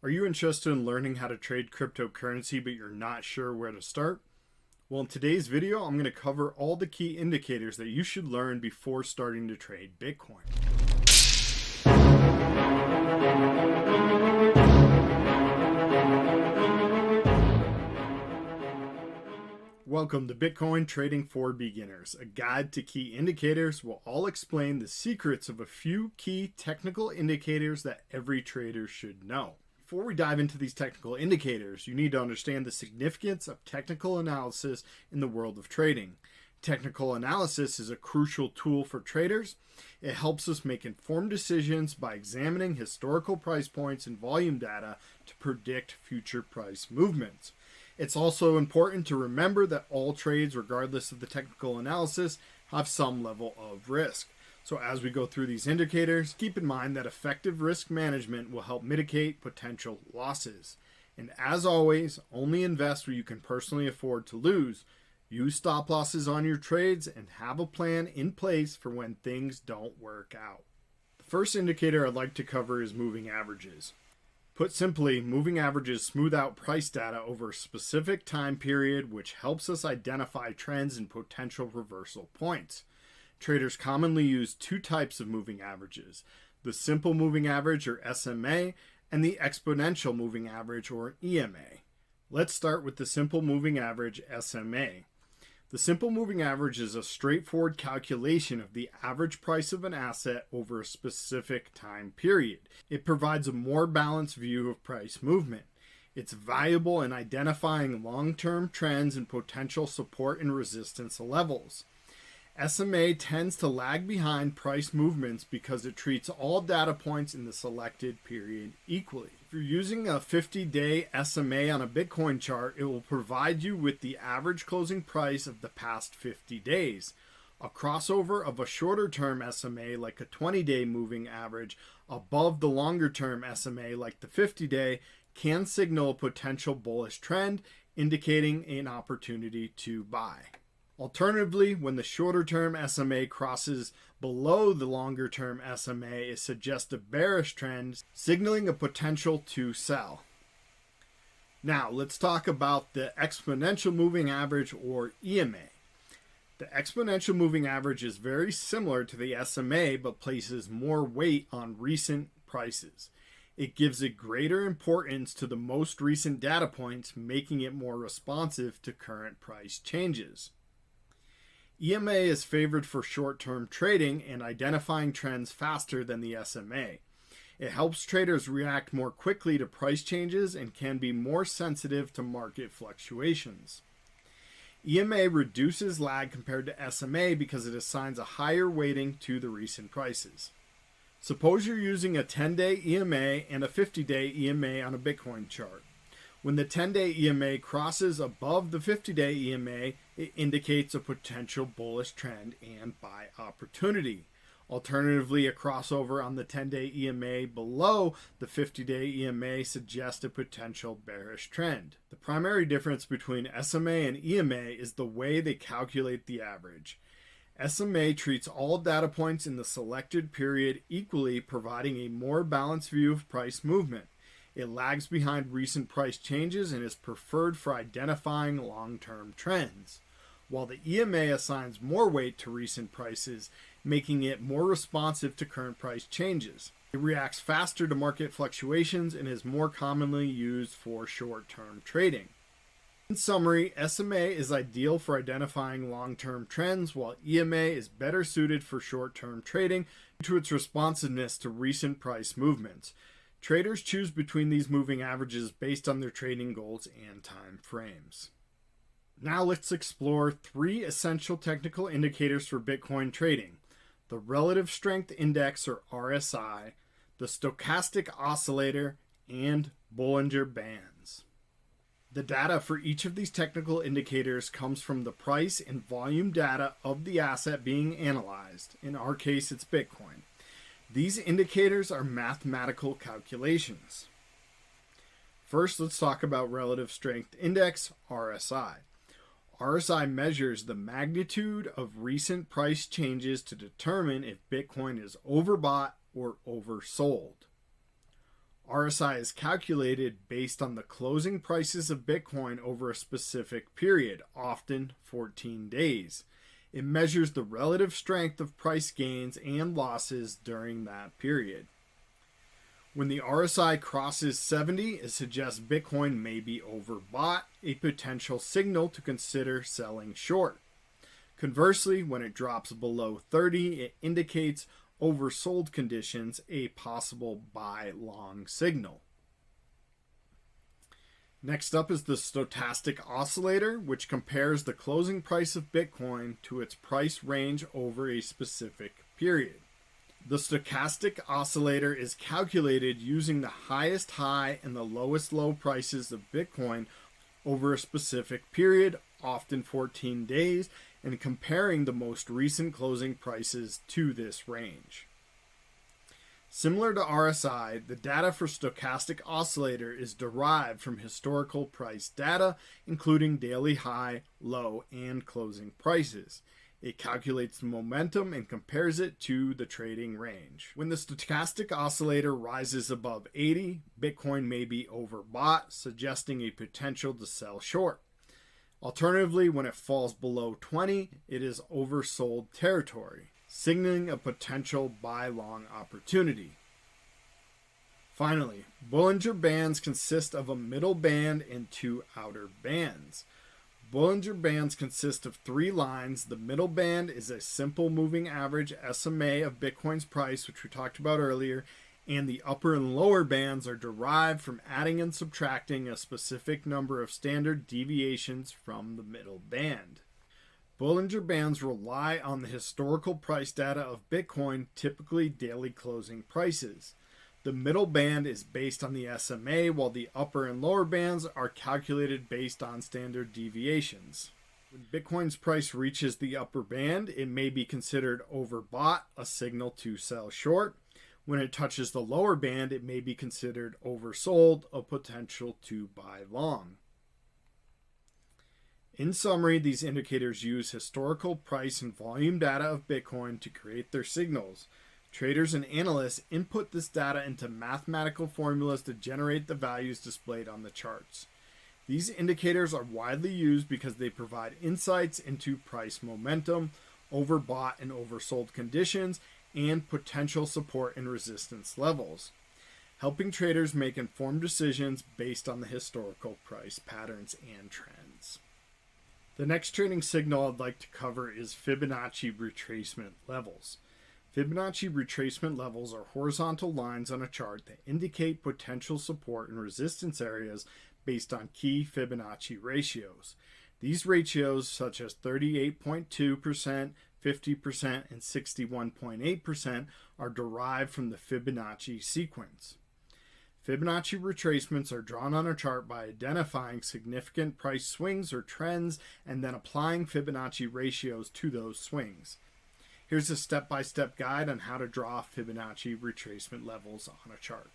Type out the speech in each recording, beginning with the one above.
Are you interested in learning how to trade cryptocurrency but you're not sure where to start? Well, in today's video, I'm going to cover all the key indicators that you should learn before starting to trade Bitcoin. Welcome to Bitcoin Trading for Beginners, a guide to key indicators. We'll all explain the secrets of a few key technical indicators that every trader should know. Before we dive into these technical indicators, you need to understand the significance of technical analysis in the world of trading. Technical analysis is a crucial tool for traders. It helps us make informed decisions by examining historical price points and volume data to predict future price movements. It's also important to remember that all trades, regardless of the technical analysis, have some level of risk. So as we go through these indicators, keep in mind that effective risk management will help mitigate potential losses. And as always, only invest where you can personally afford to lose. Use stop losses on your trades and have a plan in place for when things don't work out. The first indicator I'd like to cover is moving averages. Put simply, moving averages smooth out price data over a specific time period, which helps us identify trends and potential reversal points. Traders commonly use two types of moving averages: the simple moving average, or SMA, and the exponential moving average, or EMA. Let's start with the simple moving average, SMA. The simple moving average is a straightforward calculation of the average price of an asset over a specific time period. It provides a more balanced view of price movement. It's valuable in identifying long-term trends and potential support and resistance levels. SMA tends to lag behind price movements because it treats all data points in the selected period equally. If you're using a 50-day SMA on a Bitcoin chart, it will provide you with the average closing price of the past 50 days. A crossover of a shorter-term SMA, like a 20-day moving average, above the longer-term SMA, like the 50-day, can signal a potential bullish trend, indicating an opportunity to buy. Alternatively, when the shorter-term SMA crosses below the longer-term SMA, it suggests a bearish trend, signaling a potential to sell. Now, let's talk about the exponential moving average, or EMA. The exponential moving average is very similar to the SMA, but places more weight on recent prices. It gives it greater importance to the most recent data points, making it more responsive to current price changes. EMA is favored for short-term trading and identifying trends faster than the SMA. It helps traders react more quickly to price changes and can be more sensitive to market fluctuations. EMA reduces lag compared to SMA because it assigns a higher weighting to the recent prices. Suppose you're using a 10-day EMA and a 50-day EMA on a Bitcoin chart. When the 10-day EMA crosses above the 50-day EMA, it indicates a potential bullish trend and buy opportunity. Alternatively, a crossover on the 10-day EMA below the 50-day EMA suggests a potential bearish trend. The primary difference between SMA and EMA is the way they calculate the average. SMA treats all data points in the selected period equally, providing a more balanced view of price movement. It lags behind recent price changes and is preferred for identifying long-term trends, while the EMA assigns more weight to recent prices, making it more responsive to current price changes. It reacts faster to market fluctuations and is more commonly used for short-term trading. In summary, SMA is ideal for identifying long-term trends, while EMA is better suited for short-term trading due to its responsiveness to recent price movements. Traders choose between these moving averages based on their trading goals and time frames. Now let's explore three essential technical indicators for Bitcoin trading: the Relative Strength Index, or RSI, the Stochastic Oscillator, and Bollinger Bands. The data for each of these technical indicators comes from the price and volume data of the asset being analyzed. In our case, it's Bitcoin. These indicators are mathematical calculations. First, let's talk about Relative Strength Index, RSI. RSI measures the magnitude of recent price changes to determine if Bitcoin is overbought or oversold. RSI is calculated based on the closing prices of Bitcoin over a specific period, often 14 days. It measures the relative strength of price gains and losses during that period. When the RSI crosses 70, it suggests Bitcoin may be overbought, a potential signal to consider selling short. Conversely, when it drops below 30, it indicates oversold conditions, a possible buy-long signal. Next up is the Stochastic Oscillator, which compares the closing price of Bitcoin to its price range over a specific period. The Stochastic Oscillator is calculated using the highest high and the lowest low prices of Bitcoin over a specific period, often 14 days, and comparing the most recent closing prices to this range. Similar to RSI, the data for Stochastic Oscillator is derived from historical price data, including daily high, low, and closing prices. It calculates the momentum and compares it to the trading range. When the Stochastic Oscillator rises above 80, Bitcoin may be overbought, suggesting a potential to sell short. Alternatively, when it falls below 20, it is oversold territory, signaling a potential buy-long opportunity. Finally, Bollinger Bands consist of a middle band and two outer bands. Bollinger Bands consist of three lines. The middle band is a simple moving average SMA of Bitcoin's price, which we talked about earlier, and the upper and lower bands are derived from adding and subtracting a specific number of standard deviations from the middle band. Bollinger Bands rely on the historical price data of Bitcoin, typically daily closing prices. The middle band is based on the SMA, while the upper and lower bands are calculated based on standard deviations. When Bitcoin's price reaches the upper band, it may be considered overbought, a signal to sell short. When it touches the lower band, it may be considered oversold, a potential to buy long. In summary, these indicators use historical price and volume data of Bitcoin to create their signals. Traders and analysts input this data into mathematical formulas to generate the values displayed on the charts. These indicators are widely used because they provide insights into price momentum, overbought and oversold conditions, and potential support and resistance levels, helping traders make informed decisions based on the historical price patterns and trends. The next trading signal I'd like to cover is Fibonacci retracement levels. Fibonacci retracement levels are horizontal lines on a chart that indicate potential support and resistance areas based on key Fibonacci ratios. These ratios, such as 38.2%, 50%, and 61.8%, are derived from the Fibonacci sequence. Fibonacci retracements are drawn on a chart by identifying significant price swings or trends and then applying Fibonacci ratios to those swings. Here's a step-by-step guide on how to draw Fibonacci retracement levels on a chart.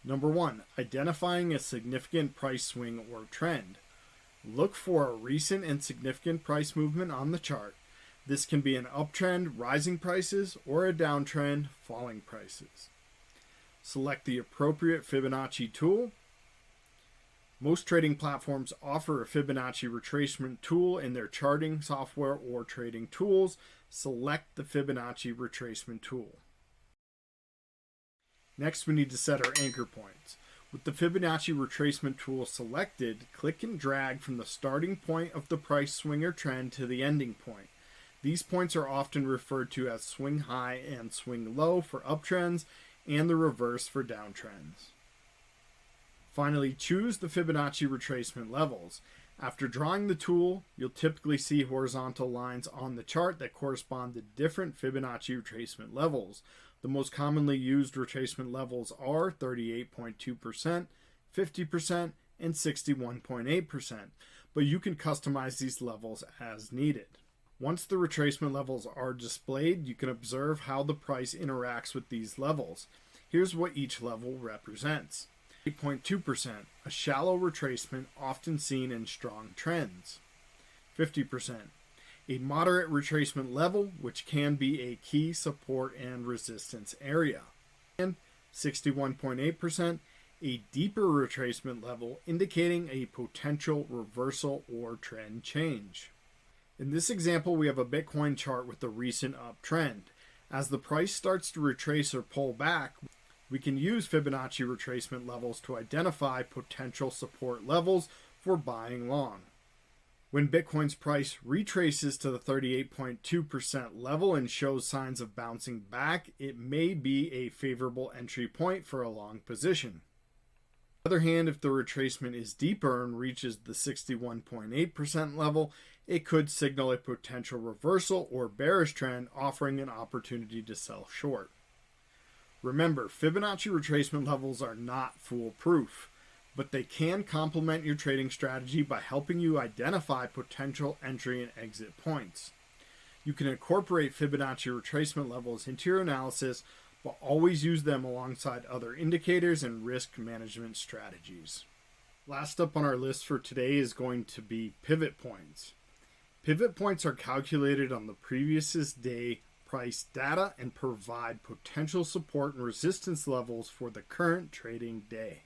Number 1, identifying a significant price swing or trend. Look for a recent and significant price movement on the chart. This can be an uptrend, rising prices, or a downtrend, falling prices. Select the appropriate Fibonacci tool. Most trading platforms offer a Fibonacci retracement tool in their charting software or trading tools. Select the Fibonacci retracement tool. Next, we need to set our anchor points. With the Fibonacci retracement tool selected, click and drag from the starting point of the price swing or trend to the ending point. These points are often referred to as swing high and swing low for uptrends and the reverse for downtrends. Finally, choose the Fibonacci retracement levels. After drawing the tool, you'll typically see horizontal lines on the chart that correspond to different Fibonacci retracement levels. The most commonly used retracement levels are 38.2%, 50%, and 61.8%, but you can customize these levels as needed. Once the retracement levels are displayed, you can observe how the price interacts with these levels. Here's what each level represents. 8.2%, a shallow retracement often seen in strong trends. 50%, a moderate retracement level which can be a key support and resistance area. And 61.8%, a deeper retracement level indicating a potential reversal or trend change. In this example, we have a Bitcoin chart with a recent uptrend. As the price starts to retrace or pull back, we can use Fibonacci retracement levels to identify potential support levels for buying long. When Bitcoin's price retraces to the 38.2% level and shows signs of bouncing back, it may be a favorable entry point for a long position. On the other hand, if the retracement is deeper and reaches the 61.8% level, it could signal a potential reversal or bearish trend, offering an opportunity to sell short. Remember, Fibonacci retracement levels are not foolproof, but they can complement your trading strategy by helping you identify potential entry and exit points. You can incorporate Fibonacci retracement levels into your analysis, but always use them alongside other indicators and risk management strategies. Last up on our list for today is going to be pivot points. Pivot points are calculated on the previous day price data and provide potential support and resistance levels for the current trading day.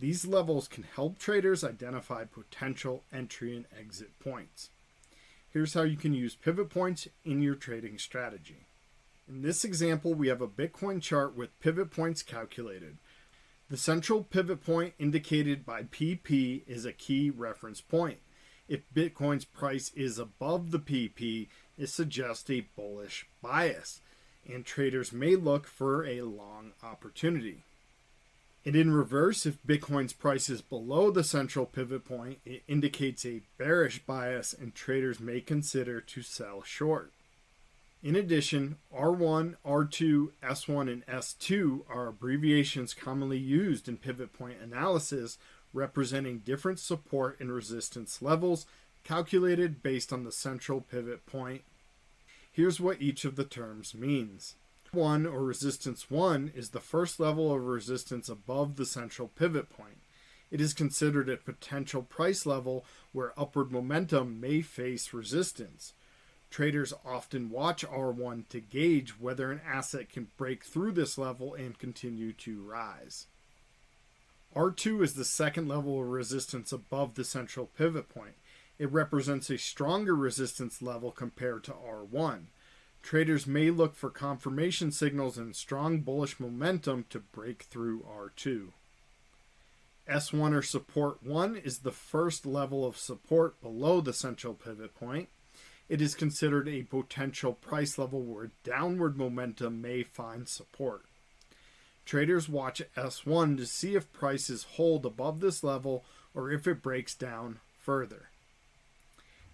These levels can help traders identify potential entry and exit points. Here's how you can use pivot points in your trading strategy. In this example, we have a Bitcoin chart with pivot points calculated. The central pivot point indicated by PP is a key reference point. If Bitcoin's price is above the PP, it suggests a bullish bias, and traders may look for a long opportunity. And in reverse, if Bitcoin's price is below the central pivot point, it indicates a bearish bias and traders may consider to sell short. In addition, R1, R2, S1, and S2 are abbreviations commonly used in pivot point analysis, representing different support and resistance levels calculated based on the central pivot point. Here's what each of the terms means. 1 or resistance 1 is the first level of resistance above the central pivot point. It is considered a potential price level where upward momentum may face resistance. Traders often watch R1 to gauge whether an asset can break through this level and continue to rise. R2 is the second level of resistance above the central pivot point. It represents a stronger resistance level compared to R1. Traders may look for confirmation signals and strong bullish momentum to break through R2. S1 or support 1 is the first level of support below the central pivot point. It is considered a potential price level where downward momentum may find support. Traders watch S1 to see if prices hold above this level or if it breaks down further.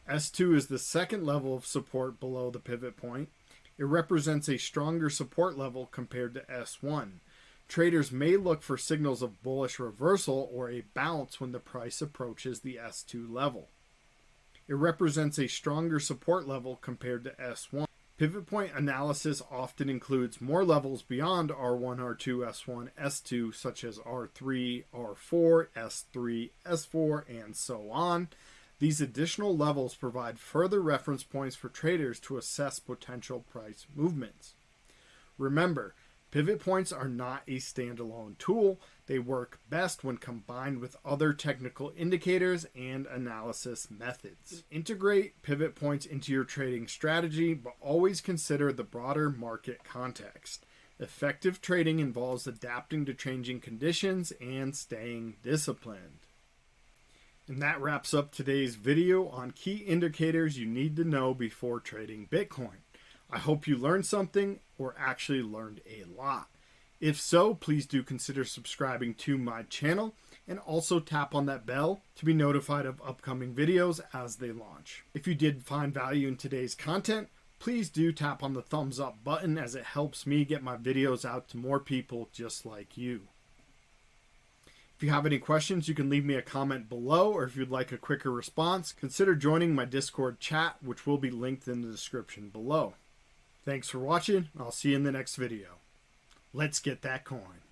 S2 is the second level of support below the pivot point. It represents a stronger support level compared to S1. Traders may look for signals of bullish reversal or a bounce when the price approaches the S2 level. It represents a stronger support level compared to S1. Pivot point analysis often includes more levels beyond R1, R2, S1, S2, such as R3, R4, S3, S4, and so on. These additional levels provide further reference points for traders to assess potential price movements. Remember, pivot points are not a standalone tool. They work best when combined with other technical indicators and analysis methods. Integrate pivot points into your trading strategy, but always consider the broader market context. Effective trading involves adapting to changing conditions and staying disciplined. And that wraps up today's video on key indicators you need to know before trading Bitcoin. I hope you learned something or actually learned a lot. If so, please do consider subscribing to my channel and also tap on that bell to be notified of upcoming videos as they launch. If you did find value in today's content, please do tap on the thumbs up button as it helps me get my videos out to more people just like you. If you have any questions, you can leave me a comment below, or if you'd like a quicker response, consider joining my Discord chat, which will be linked in the description below. Thanks for watching. I'll see you in the next video. Let's get that coin.